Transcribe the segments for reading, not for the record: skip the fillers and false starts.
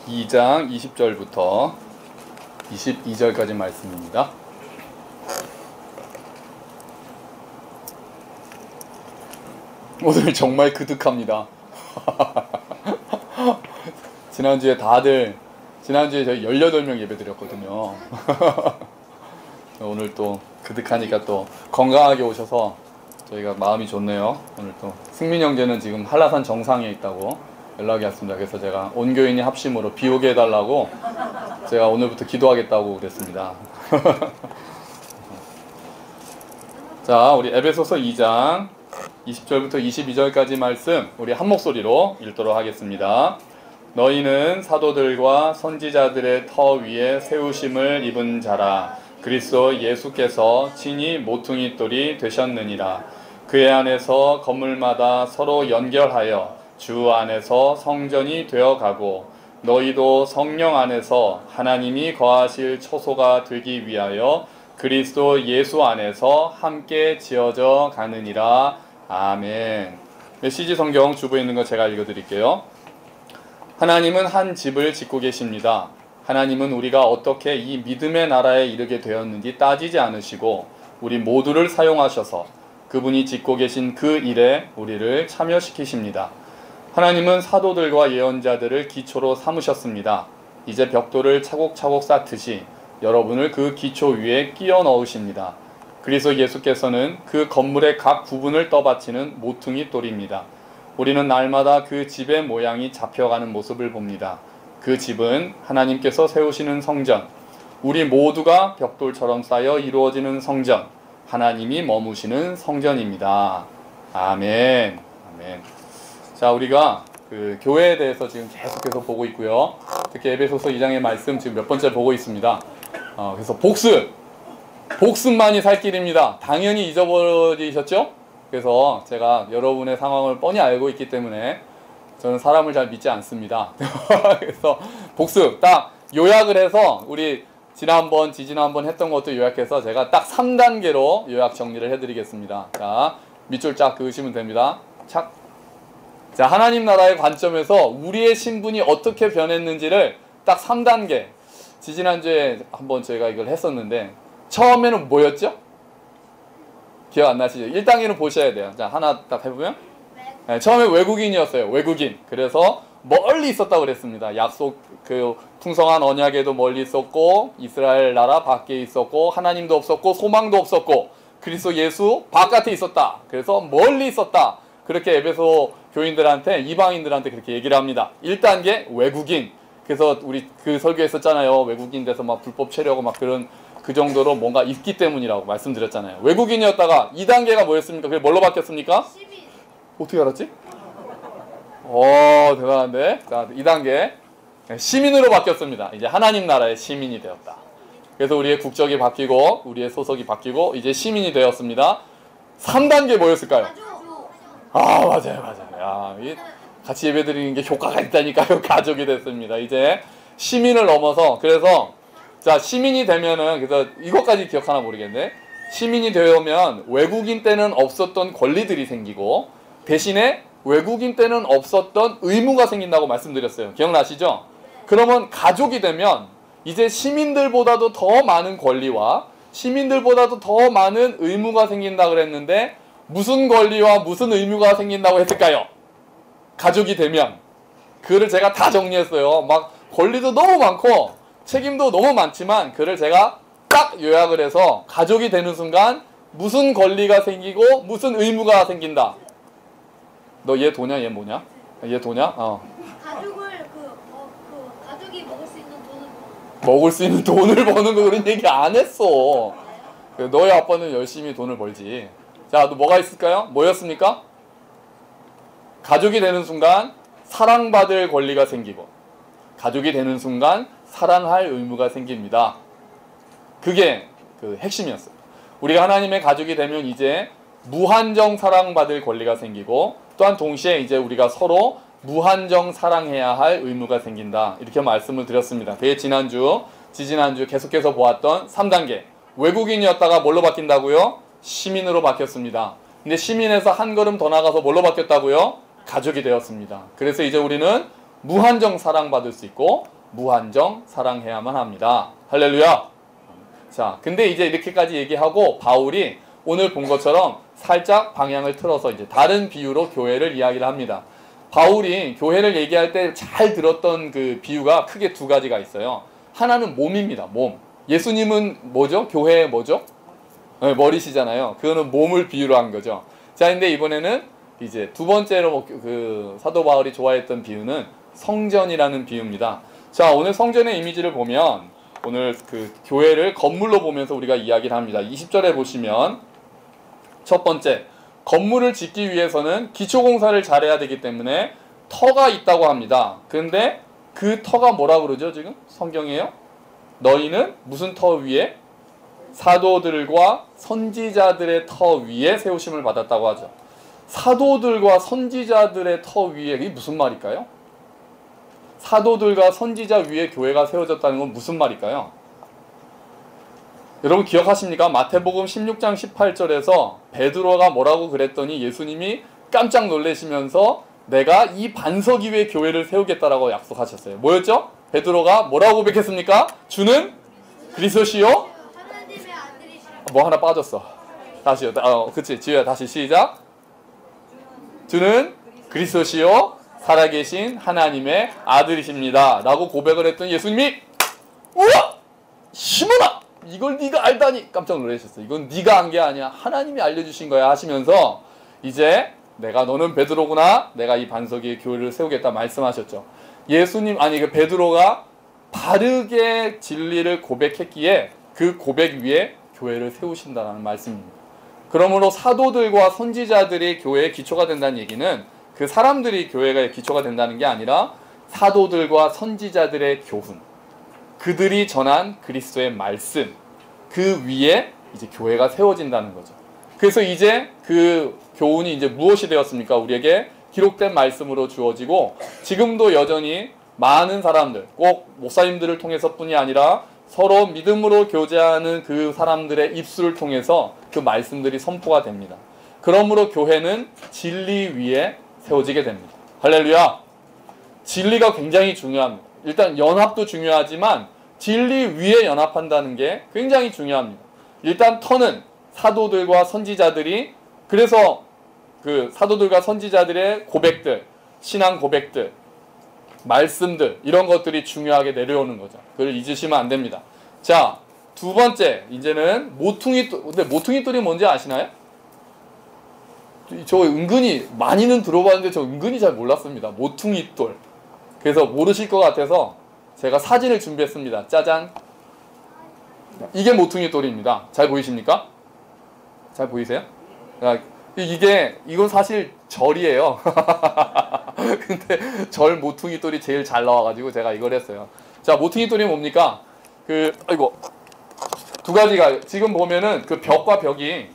2장 20절부터 22절까지 말씀입니다. 오늘 정말 그득합니다. 지난주에 저희 18명 예배 드렸거든요. 오늘 또 그득하니까 또 건강하게 오셔서 저희가 마음이 좋네요. 오늘 또 승민 형제는 지금 한라산 정상에 있다고 연락이 왔습니다. 그래서 제가 온 교인이 합심으로 비 오게 해달라고 제가 오늘부터 기도하겠다고 그랬습니다. 자, 우리 에베소서 2장 20절부터 22절까지 말씀 우리 한 목소리로 읽도록 하겠습니다. 너희는 사도들과 선지자들의 터 위에 세우심을 입은 자라. 그리스도 예수께서 친히 모퉁이 돌이 되셨느니라. 그의 안에서 건물마다 서로 연결하여 주 안에서 성전이 되어가고 너희도 성령 안에서 하나님이 거하실 처소가 되기 위하여 그리스도 예수 안에서 함께 지어져 가느니라. 아멘. 메시지 성경 주부에 있는 거 제가 읽어드릴게요. 하나님은 한 집을 짓고 계십니다. 하나님은 우리가 어떻게 이 믿음의 나라에 이르게 되었는지 따지지 않으시고 우리 모두를 사용하셔서 그분이 짓고 계신 그 일에 우리를 참여시키십니다. 하나님은 사도들과 예언자들을 기초로 삼으셨습니다. 이제 벽돌을 차곡차곡 쌓듯이 여러분을 그 기초 위에 끼워 넣으십니다. 그리스도 예수께서는 그 건물의 각 부분을 떠받치는 모퉁이 돌입니다. 우리는 날마다 그 집의 모양이 잡혀가는 모습을 봅니다. 그 집은 하나님께서 세우시는 성전, 우리 모두가 벽돌처럼 쌓여 이루어지는 성전, 하나님이 머무시는 성전입니다. 아멘. 아멘. 자, 우리가 그 교회에 대해서 지금 계속해서 보고 있고요. 특히 에베소서 2장의 말씀 지금 몇 번째 보고 있습니다. 그래서 복습만이 살 길입니다. 당연히 잊어버리셨죠? 그래서 제가 여러분의 상황을 뻔히 알고 있기 때문에 저는 사람을 잘 믿지 않습니다. 그래서 복습 딱 요약을 해서 우리 지지난번 했던 것도 요약해서 제가 딱 3단계로 요약 정리를 해드리겠습니다. 자, 밑줄 쫙 그으시면 됩니다. 착. 자, 하나님 나라의 관점에서 우리의 신분이 어떻게 변했는지를 딱 3단계. 지지난주에 한번 저희가 이걸 했었는데 처음에는 뭐였죠? 기억 안 나시죠? 1단계는 보셔야 돼요. 자, 하나 딱 해보면 네, 처음에 외국인이었어요. 외국인. 그래서 멀리 있었다고 그랬습니다. 그 풍성한 언약에도 멀리 있었고 이스라엘 나라 밖에 있었고 하나님도 없었고 소망도 없었고 그리스도 예수 바깥에 있었다. 그래서 멀리 있었다. 그렇게 에베소 교인들한테 이방인들한테 그렇게 얘기를 합니다. 1단계 외국인. 그래서 우리 그 설교 했었잖아요. 외국인 돼서 막 불법 체류하고 막 그런 그 정도로 뭔가 있기 때문이라고 말씀드렸잖아요. 외국인이었다가 2단계가 뭐였습니까? 그게 뭘로 바뀌었습니까? 시민. 어떻게 알았지? 대단한데. 자, 2단계 시민으로 바뀌었습니다. 이제 하나님 나라의 시민이 되었다. 그래서 우리의 국적이 바뀌고 우리의 소속이 바뀌고 이제 시민이 되었습니다. 3단계 뭐였을까요? 맞아요. 야, 같이 예배드리는 게 효과가 있다니까요. 가족이 됐습니다. 이제 시민을 넘어서 그래서 자, 시민이 되면은 그래서 이것까지 기억하나 모르겠네. 시민이 되면 외국인 때는 없었던 권리들이 생기고 대신에 외국인 때는 없었던 의무가 생긴다고 말씀드렸어요. 기억나시죠? 그러면 가족이 되면 이제 시민들보다도 더 많은 권리와 시민들보다도 더 많은 의무가 생긴다 그랬는데 무슨 권리와 무슨 의무가 생긴다고 했을까요? 가족이 되면. 그거를 제가 다 정리했어요. 막 권리도 너무 많고 책임도 너무 많지만 그를 제가 딱 요약을 해서 가족이 되는 순간 무슨 권리가 생기고 무슨 의무가 생긴다. 너 얘 도냐? 얘 뭐냐? 얘 도냐? 가족을 가족이 먹을 수 있는 돈을 버는 거 그런 얘기 안 했어. 너희 아빠는 열심히 돈을 벌지. 자, 또 뭐가 있을까요? 뭐였습니까? 가족이 되는 순간 사랑받을 권리가 생기고 가족이 되는 순간 사랑할 의무가 생깁니다. 그게 그 핵심이었어요. 우리가 하나님의 가족이 되면 이제 무한정 사랑받을 권리가 생기고 또한 동시에 이제 우리가 서로 무한정 사랑해야 할 의무가 생긴다. 이렇게 말씀을 드렸습니다. 그게 지지난주 계속해서 보았던 3단계. 외국인이었다가 뭘로 바뀐다고요? 시민으로 바뀌었습니다. 근데 시민에서 한 걸음 더 나가서 뭘로 바뀌었다고요? 가족이 되었습니다. 그래서 이제 우리는 무한정 사랑받을 수 있고 무한정 사랑해야만 합니다. 할렐루야. 자, 근데 이제 이렇게까지 얘기하고 바울이 오늘 본 것처럼 살짝 방향을 틀어서 이제 다른 비유로 교회를 이야기를 합니다. 바울이 교회를 얘기할 때 잘 들었던 그 비유가 크게 두 가지가 있어요. 하나는 몸입니다. 몸. 예수님은 뭐죠? 교회의 뭐죠? 네, 머리시잖아요. 그거는 몸을 비유로 한 거죠. 자, 근데 이번에는 이제 두 번째로 그 사도 바울이 좋아했던 비유는 성전이라는 비유입니다. 자, 오늘 성전의 이미지를 보면 오늘 그 교회를 건물로 보면서 우리가 이야기를 합니다. 20절에 보시면 첫 번째, 건물을 짓기 위해서는 기초공사를 잘해야 되기 때문에 터가 있다고 합니다. 그런데 그 터가 뭐라 그러죠? 지금 성경이에요? 너희는 무슨 터 위에? 사도들과 선지자들의 터 위에 세우심을 받았다고 하죠. 사도들과 선지자들의 터 위에, 이게 무슨 말일까요? 사도들과 선지자 위에 교회가 세워졌다는 건 무슨 말일까요? 여러분 기억하십니까? 마태복음 16장 18절에서 베드로가 뭐라고 그랬더니 예수님이 깜짝 놀라시면서 내가 이 반석 위에 교회를 세우겠다라고 약속하셨어요. 뭐였죠? 베드로가 뭐라고 고백했습니까? 주는 그리스도시요? 하나님의 아들이시라. 뭐 하나 빠졌어. 다시요. 그치. 지효야 다시 시작. 주는 그리스도시요 살아계신 하나님의 아들이십니다. 라고 고백을 했던 예수님이 우와! 시몬아! 이걸 네가 알다니! 깜짝 놀라셨어요. 이건 네가 한 게 아니야. 하나님이 알려주신 거야 하시면서 이제 내가 너는 베드로구나. 내가 이 반석 위에 교회를 세우겠다 말씀하셨죠. 예수님 아니 그 베드로가 바르게 진리를 고백했기에 그 고백 위에 교회를 세우신다는 말씀입니다. 그러므로 사도들과 선지자들이 교회의 기초가 된다는 얘기는 그 사람들이 교회가 기초가 된다는 게 아니라 사도들과 선지자들의 교훈, 그들이 전한 그리스도의 말씀, 그 위에 이제 교회가 세워진다는 거죠. 그래서 이제 그 교훈이 이제 무엇이 되었습니까? 우리에게 기록된 말씀으로 주어지고 지금도 여전히 많은 사람들, 꼭 목사님들을 통해서뿐이 아니라 서로 믿음으로 교제하는 그 사람들의 입술을 통해서 그 말씀들이 선포가 됩니다. 그러므로 교회는 진리 위에 세워지게 됩니다. 할렐루야! 진리가 굉장히 중요합니다. 일단 연합도 중요하지만 진리 위에 연합한다는 게 굉장히 중요합니다. 일단 터는 사도들과 선지자들이 그래서 그 사도들과 선지자들의 고백들, 신앙 고백들, 말씀들 이런 것들이 중요하게 내려오는 거죠. 그걸 잊으시면 안 됩니다. 자, 두 번째 이제는 모퉁이 돌. 근데 모퉁이 돌이 뭔지 아시나요? 저 은근히 많이는 들어봤는데 저 은근히 잘 몰랐습니다. 모퉁이 돌. 그래서 모르실 것 같아서 제가 사진을 준비했습니다. 짜잔. 이게 모퉁이 돌입니다. 잘 보이십니까? 잘 보이세요? 이건 사실 절이에요. 근데 절 모퉁이 돌이 제일 잘 나와가지고 제가 이걸 했어요. 자, 모퉁이 돌이 뭡니까? 아이고, 두 가지가 지금 보면은 그 벽과 벽이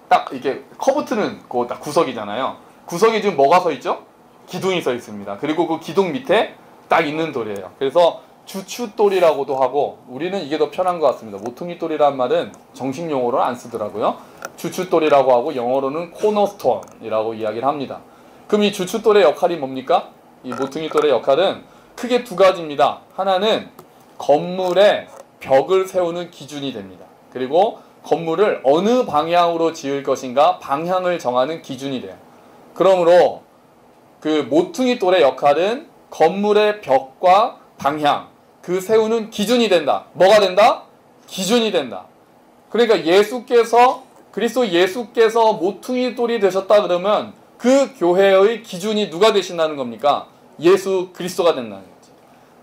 딱 이게 커브 트는 그 딱 구석이잖아요. 구석이 지금 뭐가 서 있죠? 기둥이 서 있습니다. 그리고 그 기둥 밑에 딱 있는 돌이에요. 그래서 주춧돌이라고도 하고 우리는 이게 더 편한 것 같습니다. 모퉁이 돌이란 말은 정식 용어로 안 쓰더라고요. 주춧돌이라고 하고 영어로는 코너스톤이라고 이야기를 합니다. 그럼 이 주춧돌의 역할이 뭡니까? 이 모퉁이 돌의 역할은 크게 두 가지입니다. 하나는 건물의 벽을 세우는 기준이 됩니다. 그리고 건물을 어느 방향으로 지을 것인가 방향을 정하는 기준이 돼요. 그러므로 그 모퉁이 돌의 역할은 건물의 벽과 방향, 그 세우는 기준이 된다. 뭐가 된다? 기준이 된다. 그러니까 그리스도 예수께서 모퉁이 돌이 되셨다 그러면 그 교회의 기준이 누가 되신다는 겁니까? 예수 그리스도가 된다는 거죠.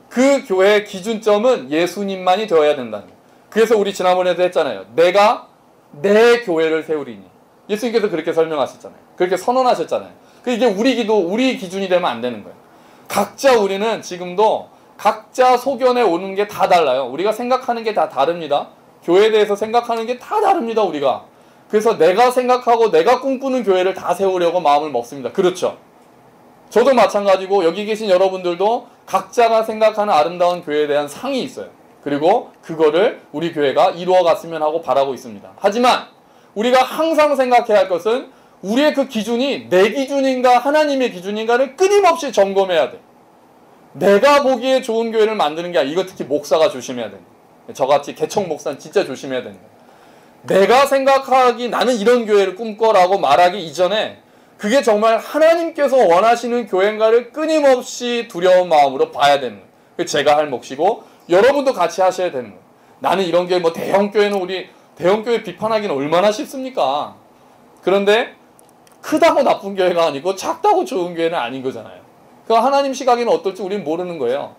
그 교회의 기준점은 예수님만이 되어야 된다는 거예요. 그래서 우리 지난번에도 했잖아요. 내가 내 교회를 세우리니. 예수님께서 그렇게 설명하셨잖아요. 그렇게 선언하셨잖아요. 이게 우리 기준이 되면 안 되는 거예요. 각자 우리는 지금도 각자 소견에 오는 게 다 달라요. 우리가 생각하는 게 다 다릅니다. 교회에 대해서 생각하는 게 다 다릅니다. 우리가. 그래서 내가 생각하고 내가 꿈꾸는 교회를 다 세우려고 마음을 먹습니다. 그렇죠? 저도 마찬가지고 여기 계신 여러분들도 각자가 생각하는 아름다운 교회에 대한 상이 있어요. 그리고 그거를 우리 교회가 이루어갔으면 하고 바라고 있습니다. 하지만 우리가 항상 생각해야 할 것은 우리의 그 기준이 내 기준인가 하나님의 기준인가를 끊임없이 점검해야 돼. 내가 보기에 좋은 교회를 만드는 게 아니라, 이거 특히 목사가 조심해야 됩니다. 저같이 개척 목사는 진짜 조심해야 됩니다. 내가 생각하기 나는 이런 교회를 꿈꿔라고 말하기 이전에 그게 정말 하나님께서 원하시는 교회인가를 끊임없이 두려운 마음으로 봐야 되는 거예요. 그게 제가 할 몫이고 여러분도 같이 하셔야 되는 거예요. 나는 이런 교회, 뭐 대형교회는 우리 대형교회 비판하기는 얼마나 쉽습니까? 그런데 크다고 나쁜 교회가 아니고 작다고 좋은 교회는 아닌 거잖아요. 그 하나님 시각에는 어떨지 우리는 모르는 거예요.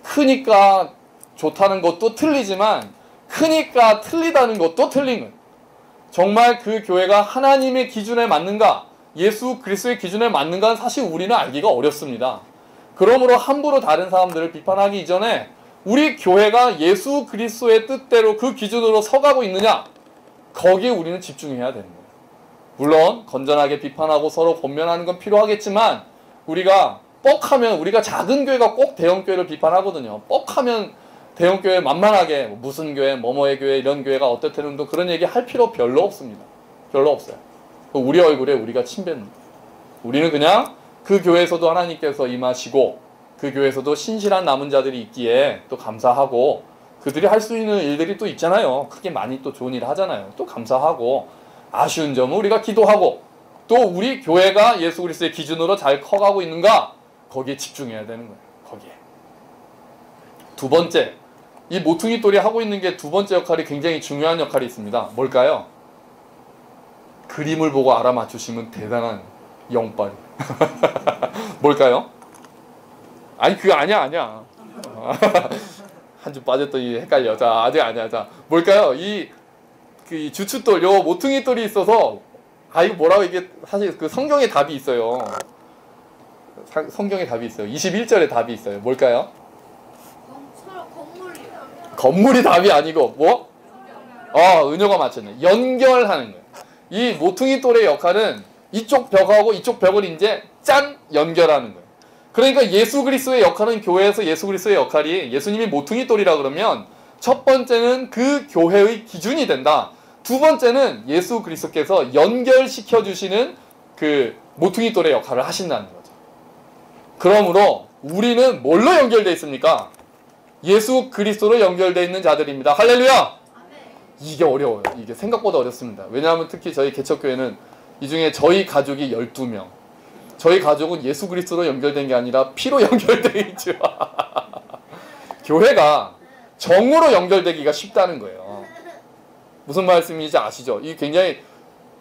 크니까 좋다는 것도 틀리지만 크니까 틀리다는 것도 틀린 거예요. 정말 그 교회가 하나님의 기준에 맞는가, 예수 그리스도의 기준에 맞는가는 사실 우리는 알기가 어렵습니다. 그러므로 함부로 다른 사람들을 비판하기 이전에 우리 교회가 예수 그리스도의 뜻대로 그 기준으로 서가고 있느냐, 거기에 우리는 집중해야 되는 거예요. 물론 건전하게 비판하고 서로 권면하는 건 필요하겠지만, 우리가 뻑하면, 우리가 작은 교회가 꼭 대형교회를 비판하거든요. 뻑하면 대형교회 만만하게 무슨 교회, 뭐뭐의 교회, 이런 교회가 어떻다는 등 그런 얘기 할 필요 별로 없습니다. 별로 없어요. 우리 얼굴에 우리가 침뱉는, 우리는 그냥 그 교회에서도 하나님께서 임하시고 그 교회에서도 신실한 남은 자들이 있기에 또 감사하고, 그들이 할 수 있는 일들이 또 있잖아요. 크게 많이 또 좋은 일을 하잖아요. 또 감사하고, 아쉬운 점은 우리가 기도하고, 또 우리 교회가 예수 그리스도의 기준으로 잘 커가고 있는가, 거기에 집중해야 되는 거예요. 거기에. 두 번째, 이 모퉁이 똘이 하고 있는 게 두 번째 역할이 굉장히 중요한 역할이 있습니다. 뭘까요? 그림을 보고 알아맞추시면 대단한 영빨. 뭘까요? 아니 그거 아니야. 한 주 빠졌더니 헷갈려. 자, 아니야. 자, 뭘까요? 이 주춧돌, 요 모퉁이 똘이 있어서, 이거 뭐라고, 이게 사실 그 성경에 답이 있어요. 성경에 답이 있어요. 21절에 답이 있어요. 뭘까요? 건물이 답이 아니고 뭐? 은효가 맞췄네. 연결하는 거예요. 이 모퉁이 똘의 역할은 이쪽 벽하고 이쪽 벽을 이제 짠 연결하는 거예요. 그러니까 예수 그리스도의 역할은, 교회에서 예수 그리스도의 역할이, 예수님이 모퉁이 똘이라 그러면 첫 번째는 그 교회의 기준이 된다. 두 번째는 예수 그리스도께서 연결시켜 주시는 그 모퉁이 똘의 역할을 하신다는 거죠. 그러므로 우리는 뭘로 연결되어 있습니까? 예수 그리스도로 연결되어 있는 자들입니다. 할렐루야! 이게 어려워요. 이게 생각보다 어렵습니다. 왜냐하면 특히 저희 개척교회는 이 중에 저희 가족이 12명. 저희 가족은 예수 그리스도로 연결된 게 아니라 피로 연결되어 있죠. 교회가 정으로 연결되기가 쉽다는 거예요. 무슨 말씀인지 아시죠? 이게 굉장히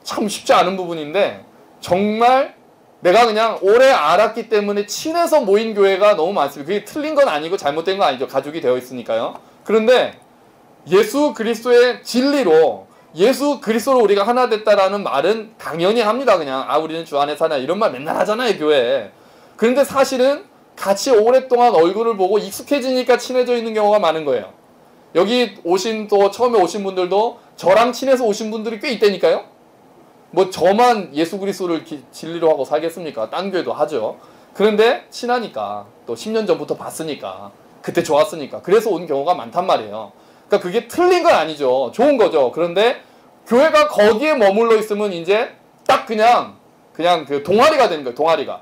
참 쉽지 않은 부분인데, 정말 내가 그냥 오래 알았기 때문에 친해서 모인 교회가 너무 많습니다. 그게 틀린 건 아니고 잘못된 건 아니죠. 가족이 되어 있으니까요. 그런데 예수 그리스도의 진리로, 예수 그리스도로 우리가 하나 됐다라는 말은 당연히 합니다. 그냥 우리는 주 안에 사냐, 이런 말 맨날 하잖아요, 교회에. 그런데 사실은 같이 오랫동안 얼굴을 보고 익숙해지니까 친해져 있는 경우가 많은 거예요. 여기 오신, 또 처음에 오신 분들도 저랑 친해서 오신 분들이 꽤 있다니까요. 뭐 저만 예수 그리스도를 진리로 하고 살겠습니까? 딴 교회도 하죠. 그런데 친하니까, 또 10년 전부터 봤으니까, 그때 좋았으니까, 그래서 온 경우가 많단 말이에요. 그러니까 그게 틀린 건 아니죠. 좋은 거죠. 그런데 교회가 거기에 머물러 있으면 이제 딱 그냥 그 동아리가 되는 거예요. 동아리가.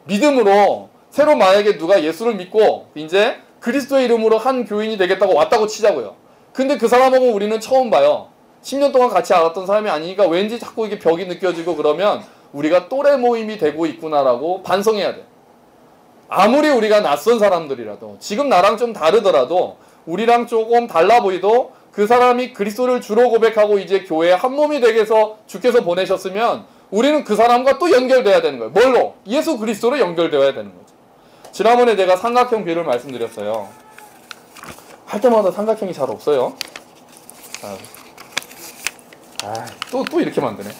믿음으로 새로 만약에 누가 예수를 믿고 이제 그리스도의 이름으로 한 교인이 되겠다고 왔다고 치자고요. 근데 그 사람하고 우리는 처음 봐요. 10년 동안 같이 알았던 사람이 아니니까 왠지 자꾸 이게 벽이 느껴지고, 그러면 우리가 또래 모임이 되고 있구나라고 반성해야 돼요. 아무리 우리가 낯선 사람들이라도, 지금 나랑 좀 다르더라도, 우리랑 조금 달라 보이도 그 사람이 그리스도를 주로 고백하고 이제 교회에 한 몸이 되게 해서 주께서 보내셨으면 우리는 그 사람과 또 연결돼야 되는 거예요. 뭘로? 예수 그리스도로 연결되어야 되는 거죠. 지난번에 내가 삼각형 비율을 말씀드렸어요. 할 때마다 삼각형이 잘 없어요. 또 이렇게 만드네.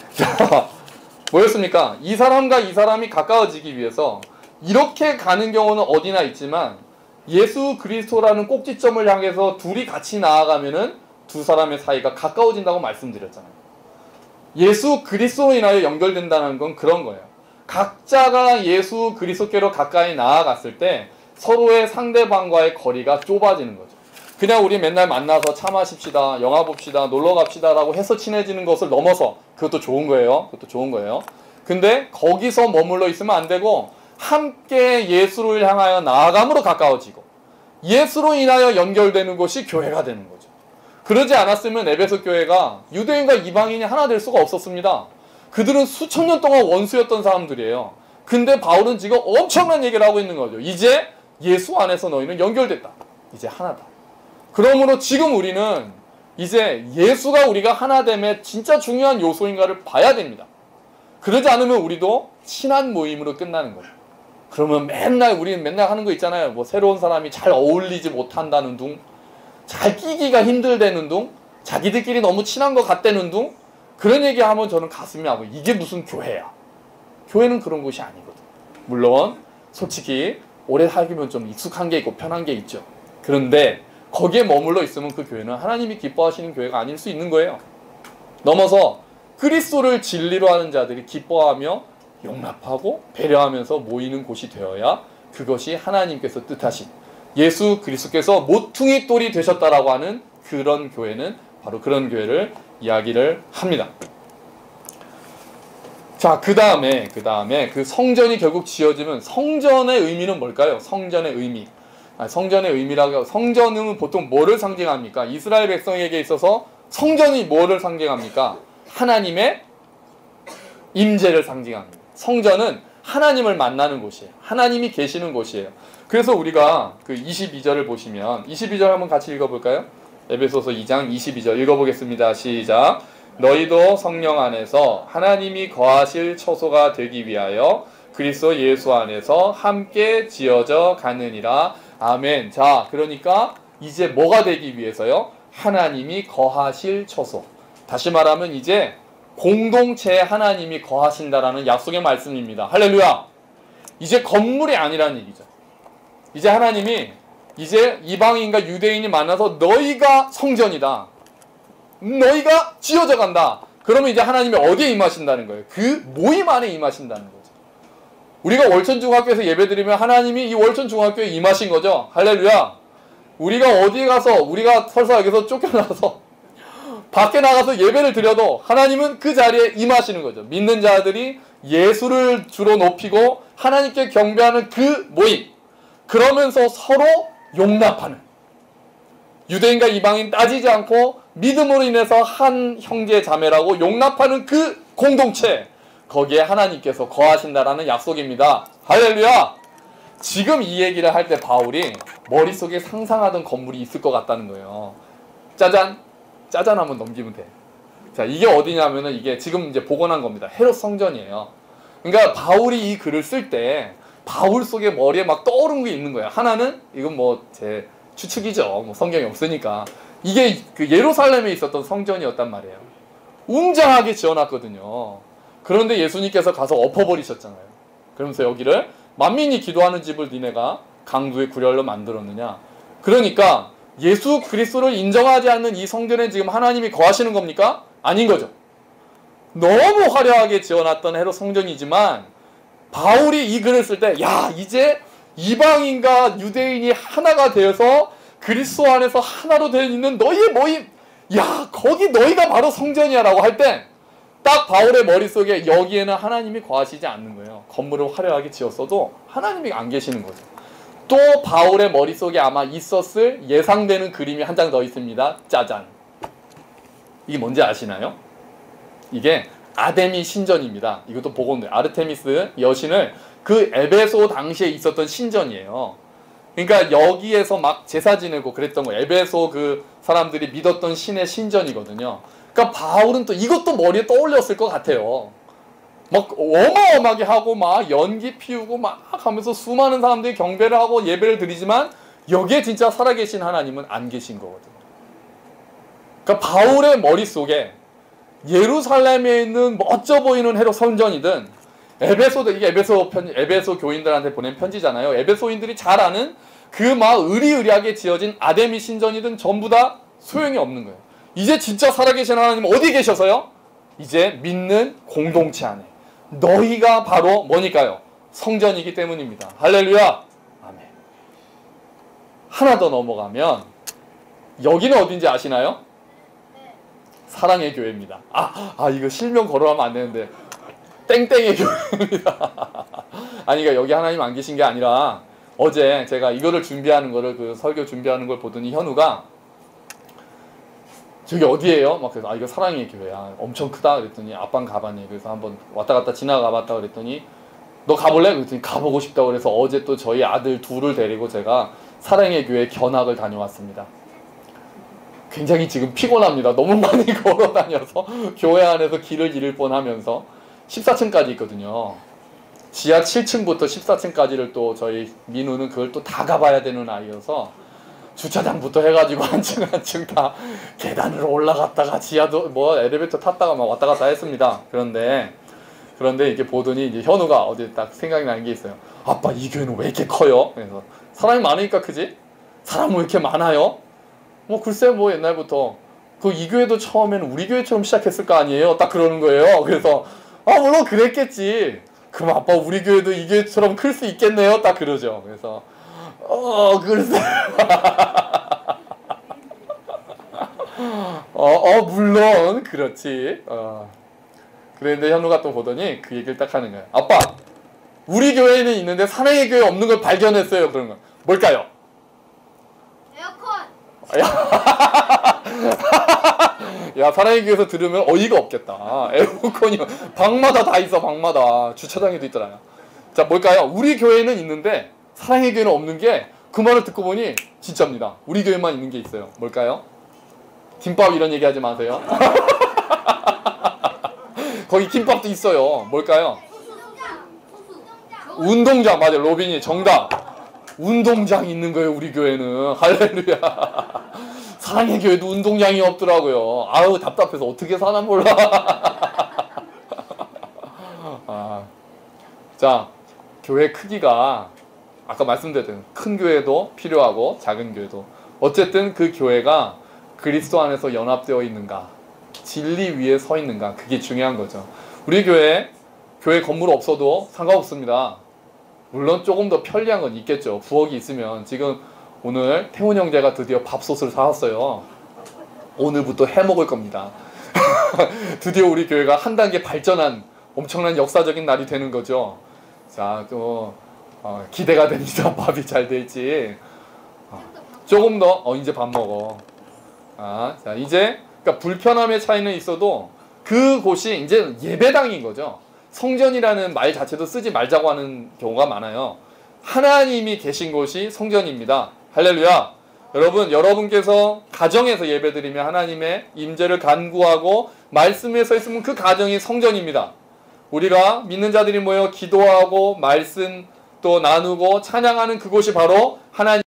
뭐였습니까? 이 사람과 이 사람이 가까워지기 위해서 이렇게 가는 경우는 어디나 있지만, 예수 그리스도라는 꼭지점을 향해서 둘이 같이 나아가면은 두 사람의 사이가 가까워진다고 말씀드렸잖아요. 예수 그리스도로 인하여 연결된다는 건 그런 거예요. 각자가 예수 그리스도께로 가까이 나아갔을 때 서로의 상대방과의 거리가 좁아지는 거죠. 그냥 우리 맨날 만나서 차 마십시다, 영화 봅시다, 놀러 갑시다 라고 해서 친해지는 것을 넘어서, 그것도 좋은 거예요. 근데 거기서 머물러 있으면 안 되고, 함께 예수를 향하여 나아감으로 가까워지고 예수로 인하여 연결되는 곳이 교회가 되는 거죠. 그러지 않았으면 에베소 교회가 유대인과 이방인이 하나 될 수가 없었습니다. 그들은 수천 년 동안 원수였던 사람들이에요. 근데 바울은 지금 엄청난 얘기를 하고 있는 거죠. 이제 예수 안에서 너희는 연결됐다. 이제 하나다. 그러므로 지금 우리는 이제 예수가 우리가 하나됨의 진짜 중요한 요소인가를 봐야 됩니다. 그러지 않으면 우리도 친한 모임으로 끝나는 거예요. 그러면 우리는 맨날 하는 거 있잖아요. 뭐 새로운 사람이 잘 어울리지 못한다는 둥, 잘 끼기가 힘들다는 둥, 자기들끼리 너무 친한 것 같다는 둥, 그런 얘기하면 저는 가슴이 아파요. 이게 무슨 교회야? 교회는 그런 곳이 아니거든. 물론 솔직히 오래 살기면 좀 익숙한 게 있고 편한 게 있죠. 그런데 거기에 머물러 있으면 그 교회는 하나님이 기뻐하시는 교회가 아닐 수 있는 거예요. 넘어서 그리스도를 진리로 하는 자들이 기뻐하며 용납하고 배려하면서 모이는 곳이 되어야 그것이 하나님께서 뜻하신 예수 그리스도께서 모퉁이 돌이 되셨다라고 하는 그런 교회는 바로 그런 교회를 이야기를 합니다. 자, 그 다음에 그 성전이 결국 지어지면 성전의 의미는 뭘까요? 성전의 의미. 성전의 의미라고, 성전은 보통 뭐를 상징합니까? 이스라엘 백성에게 있어서 성전이 뭐를 상징합니까? 하나님의 임재를 상징합니다. 성전은 하나님을 만나는 곳이에요. 하나님이 계시는 곳이에요. 그래서 우리가 그 22절을 보시면 22절 한번 같이 읽어볼까요? 에베소서 2장 22절 읽어보겠습니다. 시작. 너희도 성령 안에서 하나님이 거하실 처소가 되기 위하여 그리스도 예수 안에서 함께 지어져 가느니라. 아멘. 자, 그러니까 이제 뭐가 되기 위해서요? 하나님이 거하실 처소. 다시 말하면 이제 공동체에 하나님이 거하신다라는 약속의 말씀입니다. 할렐루야. 이제 건물이 아니라는 얘기죠. 이제 하나님이 이제 이방인과 유대인이 만나서 너희가 성전이다. 너희가 지어져 간다. 그러면 이제 하나님이 어디에 임하신다는 거예요? 그 모임 안에 임하신다는 거죠. 우리가 월천중학교에서 예배드리면 하나님이 이 월천중학교에 임하신 거죠. 할렐루야. 우리가 어디에 가서 우리가 설사 여기서 쫓겨나서 밖에 나가서 예배를 드려도 하나님은 그 자리에 임하시는 거죠. 믿는 자들이 예수를 주로 높이고 하나님께 경배하는 그 모임. 그러면서 서로 용납하는, 유대인과 이방인 따지지 않고 믿음으로 인해서 한 형제 자매라고 용납하는 그 공동체, 거기에 하나님께서 거하신다라는 약속입니다. 할렐루야. 지금 이 얘기를 할 때 바울이 머릿속에 상상하던 건물이 있을 것 같다는 거예요. 짜잔. 짜잔 하면 넘기면 돼. 자, 이게 어디냐면은 이게 지금 이제 복원한 겁니다. 헤롯 성전이에요. 그러니까 바울이 이 글을 쓸 때 바울 속에 머리에 막 떠오른 게 있는 거야. 하나는 이건 뭐 제 추측이죠. 뭐 성경이 없으니까. 이게 그 예루살렘에 있었던 성전이었단 말이에요. 웅장하게 지어놨거든요. 그런데 예수님께서 가서 엎어버리셨잖아요. 그러면서 여기를 만민이 기도하는 집을 니네가 강도의 구렬로 만들었느냐. 그러니까 예수 그리스도를 인정하지 않는 이 성전에 지금 하나님이 거하시는 겁니까? 아닌 거죠. 너무 화려하게 지어놨던 헤롯 성전이지만 바울이 이 글을 쓸 때 야, 이제 이방인과 유대인이 하나가 되어서 그리스도 안에서 하나로 되어 있는 너희의 모임, 야, 거기 너희가 바로 성전이야 라고 할 때 딱 바울의 머릿속에 여기에는 하나님이 거하시지 않는 거예요. 건물을 화려하게 지었어도 하나님이 안 계시는 거죠. 또 바울의 머릿속에 아마 있었을 예상되는 그림이 한 장 더 있습니다. 짜잔. 이게 뭔지 아시나요? 이게 아데미 신전입니다. 이것도 복원돼요. 아르테미스 여신을 그 에베소 당시에 있었던 신전이에요. 그러니까 여기에서 막 제사 지내고 그랬던 거예요. 에베소 그 사람들이 믿었던 신의 신전이거든요. 그러니까 바울은 또 이것도 머리에 떠올렸을 것 같아요. 막 어마어마하게 하고 막 연기 피우고 막 하면서 수많은 사람들이 경배를 하고 예배를 드리지만 여기에 진짜 살아계신 하나님은 안 계신 거거든요. 그러니까 바울의 머릿속에 예루살렘에 있는 멋져 보이는 헤롯 성전이든 이게 에베소 교인들한테 보낸 편지잖아요. 에베소인들이 잘 아는 그 막 의리의리하게 지어진 아데미 신전이든 전부 다 소용이 없는 거예요. 이제 진짜 살아계신 하나님 어디 계셔서요? 이제 믿는 공동체 안에 너희가 바로 뭐니까요? 성전이기 때문입니다. 할렐루야. 아멘. 하나 더 넘어가면 여기는 어딘지 아시나요? 사랑의 교회입니다. 이거 실명 거론하면 안 되는데 땡땡의 교회입니다. 아니, 그러니까 여기 하나님 안 계신 게 아니라 어제 제가 이거를 준비하는 거를 그 설교 준비하는 걸 보더니 현우가 저기 어디예요? 막 그래서 아, 이거 사랑의 교회야. 엄청 크다 그랬더니 아빠는 가봤니? 그래서 한번 왔다 갔다 지나가 봤다 그랬더니 너 가볼래? 그랬더니 가보고 싶다고 그래서 어제 또 저희 아들 둘을 데리고 제가 사랑의 교회 견학을 다녀왔습니다. 굉장히 지금 피곤합니다. 너무 많이 걸어 다녀서 교회 안에서 길을 잃을 뻔하면서 14층까지 있거든요. 지하 7층부터 14층까지를 또 저희 민우는 그걸 또 다 가봐야 되는 아이여서 주차장부터 해가지고 한 층 한 층 다 계단으로 올라갔다가 지하도 뭐 엘리베이터 탔다가 막 왔다 갔다 했습니다. 그런데 이렇게 보더니 이제 현우가 어디 딱 생각이 나는 게 있어요. 아빠 이 교회는 왜 이렇게 커요? 그래서 사람이 많으니까 크지? 사람 왜 이렇게 많아요? 뭐 글쎄 뭐 옛날부터 그 이 교회도 처음에는 우리 교회처럼 시작했을 거 아니에요? 딱 그러는 거예요. 그래서 아 물론 그랬겠지. 그럼 아빠 우리 교회도 이 교회처럼 클 수 있겠네요? 딱 그러죠. 그래서 글쎄 물론 그렇지. 그런데 현우가 또 보더니 그 얘기를 딱 하는 거예요. 아빠 우리 교회는 있는데 사랑의 교회 없는 걸 발견했어요. 그런 거 뭘까요? 에어컨. 야 사랑의 교회에서 들으면 어이가 없겠다. 에어컨이 방마다 다 있어. 방마다 주차장에도 있더라요. 자 뭘까요? 우리 교회는 있는데 사랑의 교회는 없는 게 그 말을 듣고 보니 진짜입니다. 우리 교회만 있는 게 있어요. 뭘까요? 김밥 이런 얘기 하지 마세요. 거기 김밥도 있어요. 뭘까요? 운동장. 맞아요. 로빈이 정답. 운동장이 있는 거예요. 우리 교회는. 할렐루야. 사랑의 교회도 운동장이 없더라고요. 아우 답답해서 어떻게 사나 몰라. 자 교회 크기가 아까 말씀드렸던 큰 교회도 필요하고 작은 교회도 어쨌든 그 교회가 그리스도 안에서 연합되어 있는가 진리 위에 서 있는가 그게 중요한 거죠. 우리 교회 건물 없어도 상관없습니다. 물론 조금 더 편리한 건 있겠죠. 부엌이 있으면 지금 오늘 태훈 형제가 드디어 밥솥을 사왔어요. 오늘부터 해먹을 겁니다. 드디어 우리 교회가 한 단계 발전한 엄청난 역사적인 날이 되는 거죠. 자, 또 기대가 됩니다. 밥이 잘 될지. 조금 더 이제 밥 먹어. 자 이제 그러니까 불편함의 차이는 있어도 그곳이 이제 예배당인 거죠. 성전이라는 말 자체도 쓰지 말자고 하는 경우가 많아요. 하나님이 계신 곳이 성전입니다. 할렐루야. 여러분께서 가정에서 예배드리면 하나님의 임재를 간구하고 말씀에 서 있으면 그 가정이 성전입니다. 우리가 믿는 자들이 모여 기도하고 말씀 또 나누고 찬양하는 그곳이 바로 하나님의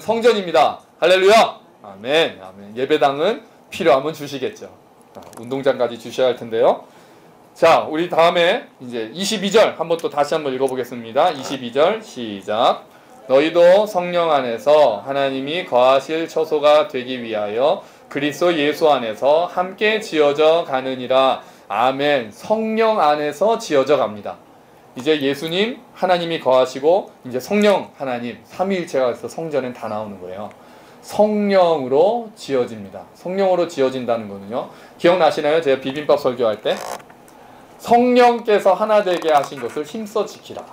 성전입니다. 할렐루야. 아멘. 아멘. 예배당은 필요하면 주시겠죠. 운동장까지 주셔야 할 텐데요. 자, 우리 다음에 이제 22절 한번 또 다시 한번 읽어보겠습니다. 22절 시작. 너희도 성령 안에서 하나님이 거하실 처소가 되기 위하여 그리스도 예수 안에서 함께 지어져 가느니라. 아멘. 성령 안에서 지어져 갑니다. 이제 예수님 하나님이 거하시고 이제 성령 하나님 삼위일체가 있어 성전엔 다 나오는 거예요. 성령으로 지어집니다. 성령으로 지어진다는 거는요. 기억나시나요? 제가 비빔밥 설교할 때 성령께서 하나 되게 하신 것을 힘써 지키라.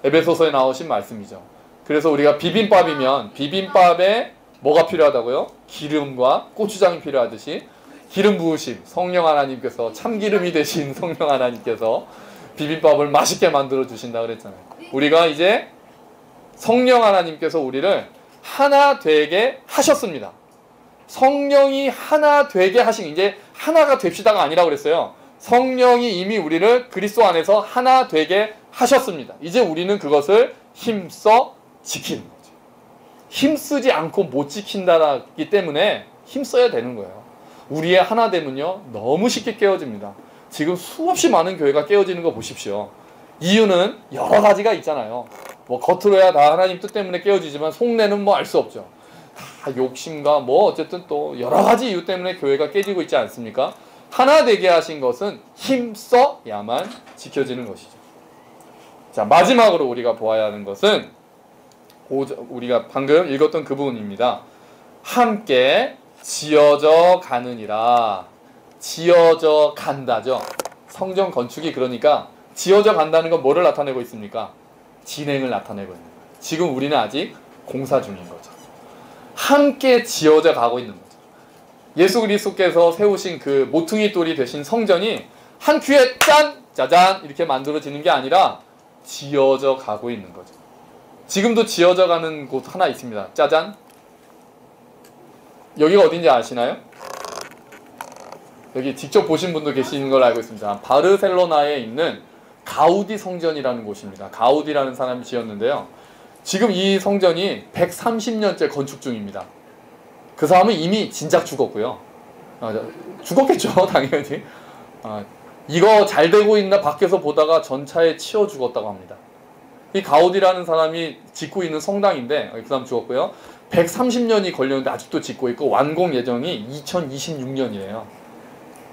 에베소서에 나오신 말씀이죠. 그래서 우리가 비빔밥이면 비빔밥에 뭐가 필요하다고요? 기름과 고추장이 필요하듯이 기름 부으심, 성령 하나님께서 참기름이 되신 성령 하나님께서 비빔밥을 맛있게 만들어 주신다 그랬잖아요. 우리가 이제 성령 하나님께서 우리를 하나 되게 하셨습니다. 성령이 하나 되게 하신 이제 하나가 됩시다가 아니라 그랬어요. 성령이 이미 우리를 그리스도 안에서 하나 되게 하셨습니다. 이제 우리는 그것을 힘써 지키는 거죠. 힘쓰지 않고 못 지킨다기 때문에 힘써야 되는 거예요. 우리의 하나됨은요 너무 쉽게 깨어집니다. 지금 수없이 많은 교회가 깨어지는 거 보십시오. 이유는 여러 가지가 있잖아요. 뭐 겉으로야 다 하나님 뜻 때문에 깨어지지만 속내는 뭐 알 수 없죠. 다 욕심과 뭐 어쨌든 또 여러 가지 이유 때문에 교회가 깨지고 있지 않습니까? 하나 되게 하신 것은 힘써야만 지켜지는 것이죠. 자, 마지막으로 우리가 보아야 하는 것은 우리가 방금 읽었던 그 부분입니다. 함께 지어져 가느니라. 지어져 간다죠. 성전 건축이 그러니까 지어져 간다는 건 뭐를 나타내고 있습니까? 진행을 나타내고 있는 거예요. 지금 우리는 아직 공사 중인 거죠. 함께 지어져 가고 있는 거죠. 예수 그리스도께서 세우신 그 모퉁이 돌이 되신 성전이 한 큐에 짠! 짜잔! 이렇게 만들어지는 게 아니라 지어져 가고 있는 거죠. 지금도 지어져 가는 곳 하나 있습니다. 짜잔! 여기가 어딘지 아시나요? 여기 직접 보신 분도 계시는 걸 알고 있습니다. 바르셀로나에 있는 가우디 성전이라는 곳입니다. 가우디라는 사람이 지었는데요. 지금 이 성전이 130년째 건축 중입니다. 그 사람은 이미 진작 죽었고요. 죽었겠죠, 당연히. 이거 잘 되고 있나 밖에서 보다가 전차에 치여 죽었다고 합니다. 이 가우디라는 사람이 짓고 있는 성당인데 그 사람 죽었고요. 130년이 걸렸는데 아직도 짓고 있고 완공 예정이 2026년이에요.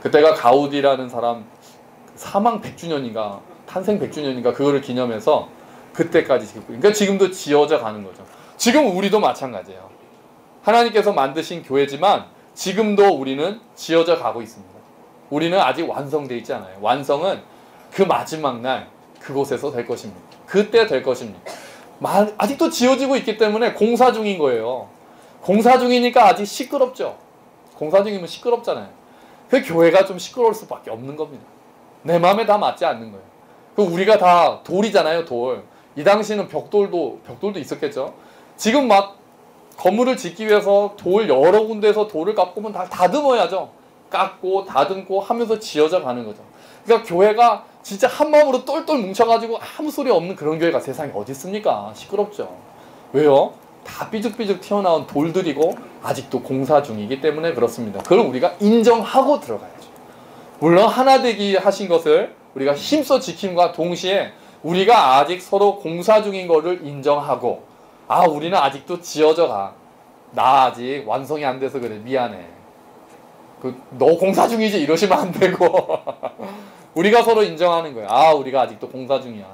그때가 가우디라는 사람 사망 100주년인가 탄생 100주년인가 그거를 기념해서 그때까지 짓고 그러니까 지금도 지어져 가는 거죠. 지금 우리도 마찬가지예요. 하나님께서 만드신 교회지만 지금도 우리는 지어져 가고 있습니다. 우리는 아직 완성되어 있지 않아요. 완성은 그 마지막 날 그곳에서 될 것입니다. 그때 될 것입니다. 아직도 지어지고 있기 때문에 공사 중인 거예요. 공사 중이니까 아직 시끄럽죠. 공사 중이면 시끄럽잖아요. 그 교회가 좀 시끄러울 수밖에 없는 겁니다. 내 마음에 다 맞지 않는 거예요. 그 우리가 다 돌이잖아요, 돌. 이 당시는 벽돌도 있었겠죠. 지금 막 건물을 짓기 위해서 돌 여러 군데에서 돌을 깎고 다 다듬어야죠. 깎고 다듬고 하면서 지어져 가는 거죠. 그러니까 교회가 진짜 한 마음으로 똘똘 뭉쳐가지고 아무 소리 없는 그런 교회가 세상에 어디 있습니까? 시끄럽죠. 왜요? 다 삐죽삐죽 튀어나온 돌들이고 아직도 공사 중이기 때문에 그렇습니다. 그걸 우리가 인정하고 들어가야죠. 물론 하나 되기 하신 것을 우리가 힘써 지킴과 동시에 우리가 아직 서로 공사 중인 것을 인정하고 우리는 아직도 지어져 가. 나 아직 완성이 안 돼서 그래. 미안해. 너 공사 중이지 이러시면 안 되고 우리가 서로 인정하는 거예요. 우리가 아직도 공사 중이야.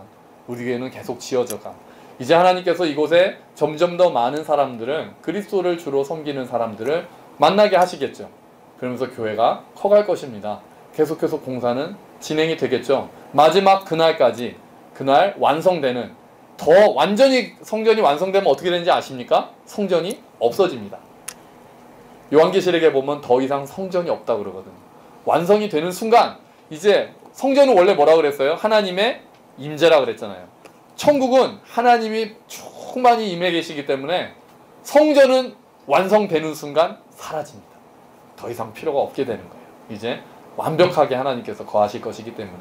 우리 교회는 계속 지어져 가. 이제 하나님께서 이곳에 점점 더 많은 사람들은 그리스도를 주로 섬기는 사람들을 만나게 하시겠죠. 그러면서 교회가 커갈 것입니다. 계속해서 공사는 진행이 되겠죠. 마지막 그날까지 그날 완성되는 더 완전히 성전이 완성되면 어떻게 되는지 아십니까? 성전이 없어집니다. 요한계시록에 보면 더 이상 성전이 없다고 그러거든요. 완성이 되는 순간 이제 성전은 원래 뭐라 그랬어요? 하나님의 임재라 그랬잖아요. 천국은 하나님이 충만히 임해 계시기 때문에 성전은 완성되는 순간 사라집니다. 더 이상 필요가 없게 되는 거예요. 이제 완벽하게 하나님께서 거하실 것이기 때문에.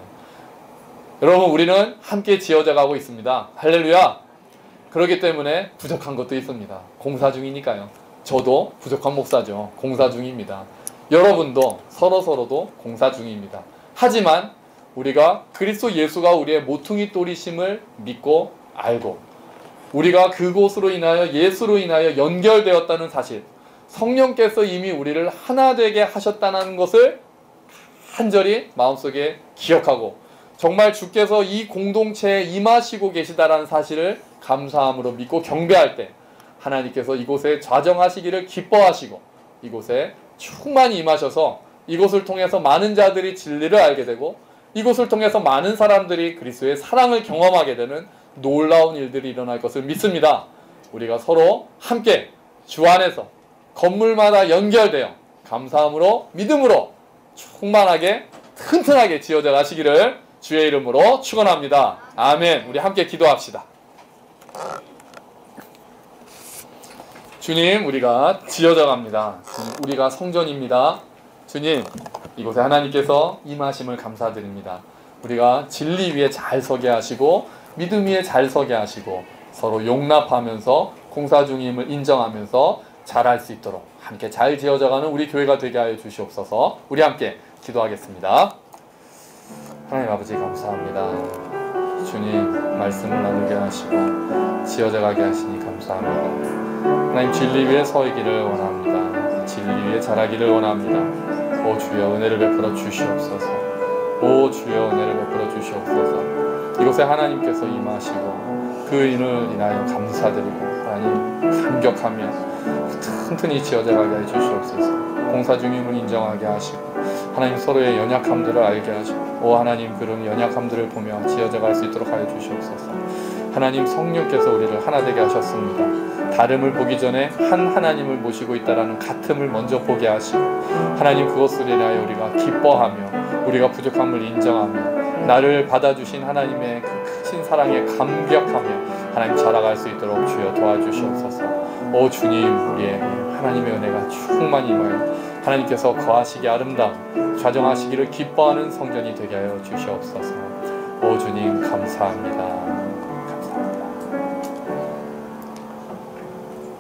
여러분 우리는 함께 지어져 가고 있습니다. 할렐루야. 그렇기 때문에 부족한 것도 있습니다. 공사 중이니까요. 저도 부족한 목사죠. 공사 중입니다. 여러분도 서로도 공사 중입니다. 하지만 우리가 그리스도 예수가 우리의 모퉁이 돌이심을 믿고 알고 우리가 그곳으로 인하여 예수로 인하여 연결되었다는 사실, 성령께서 이미 우리를 하나 되게 하셨다는 것을 간절히 마음속에 기억하고 정말 주께서 이 공동체에 임하시고 계시다라는 사실을 감사함으로 믿고 경배할 때 하나님께서 이곳에 좌정하시기를 기뻐하시고 이곳에 충만히 임하셔서 이곳을 통해서 많은 자들이 진리를 알게 되고 이곳을 통해서 많은 사람들이 그리스도의 사랑을 경험하게 되는 놀라운 일들이 일어날 것을 믿습니다. 우리가 서로 함께 주 안에서 건물마다 연결되어 감사함으로 믿음으로 충만하게 튼튼하게 지어져 가시기를 주의 이름으로 축원합니다. 아멘. 우리 함께 기도합시다. 주님, 우리가 지어져 갑니다. 우리가 성전입니다. 주님, 이곳에 하나님께서 임하심을 감사드립니다. 우리가 진리 위에 잘 서게 하시고 믿음 위에 잘 서게 하시고 서로 용납하면서 공사 중임을 인정하면서 잘할 수 있도록 함께 잘 지어져가는 우리 교회가 되게 하여 주시옵소서. 우리 함께 기도하겠습니다. 하나님 아버지 감사합니다. 주님 말씀을 나누게 하시고 지어져가게 하시니 감사합니다. 하나님 진리 위에 서기를 원합니다. 진리 위에 자라기를 원합니다. 오 주여 은혜를 베풀어 주시옵소서. 오 주여 은혜를 베풀어 주시옵소서. 이곳에 하나님께서 임하시고 그 인을 인하여 감사드리고 하나님 감격하며 튼튼히 지어져가게 해 주시옵소서. 공사 중임을 인정하게 하시고 하나님 서로의 연약함들을 알게 하시고 오 하나님, 그런 연약함들을 보며 지어져 갈 수 있도록 하여 주시옵소서. 하나님, 성령께서 우리를 하나 되게 하셨습니다. 다름을 보기 전에 한 하나님을 모시고 있다라는 같음을 먼저 보게 하시고, 하나님, 그것을 인하여 우리가 기뻐하며 우리가 부족함을 인정하며 나를 받아주신 하나님의 그 크신 사랑에 감격하며 하나님 자라갈 수 있도록 주여 도와주시옵소서. 오 주님, 우리의 하나님의 은혜가 충만히 임하여 하나님께서 거하시기 아름다운 좌정하시기를 기뻐하는 성전이 되게 하여 주시옵소서. 오 주님, 감사합니다.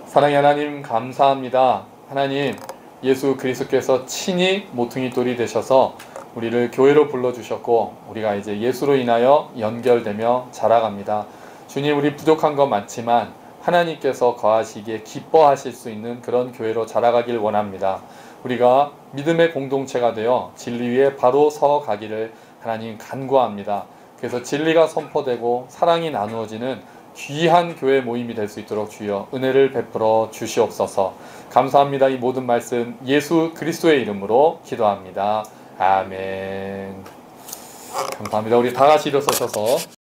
사랑의 하나님, 감사합니다. 하나님, 예수 그리스도께서 친히 모퉁이 돌이 되셔서 우리를 교회로 불러주셨고, 우리가 이제 예수로 인하여 연결되며 자라갑니다. 주님, 우리 부족한 것 많지만 하나님께서 거하시기에 기뻐하실 수 있는 그런 교회로 자라가길 원합니다. 우리가 믿음의 공동체가 되어 진리 위에 바로 서 가기를 하나님 간구합니다. 그래서 진리가 선포되고 사랑이 나누어지는 귀한 교회 모임이 될 수 있도록 주여 은혜를 베풀어 주시옵소서. 감사합니다. 이 모든 말씀 예수 그리스도의 이름으로 기도합니다. 아멘. 감사합니다. 우리 다 같이 일어서셔서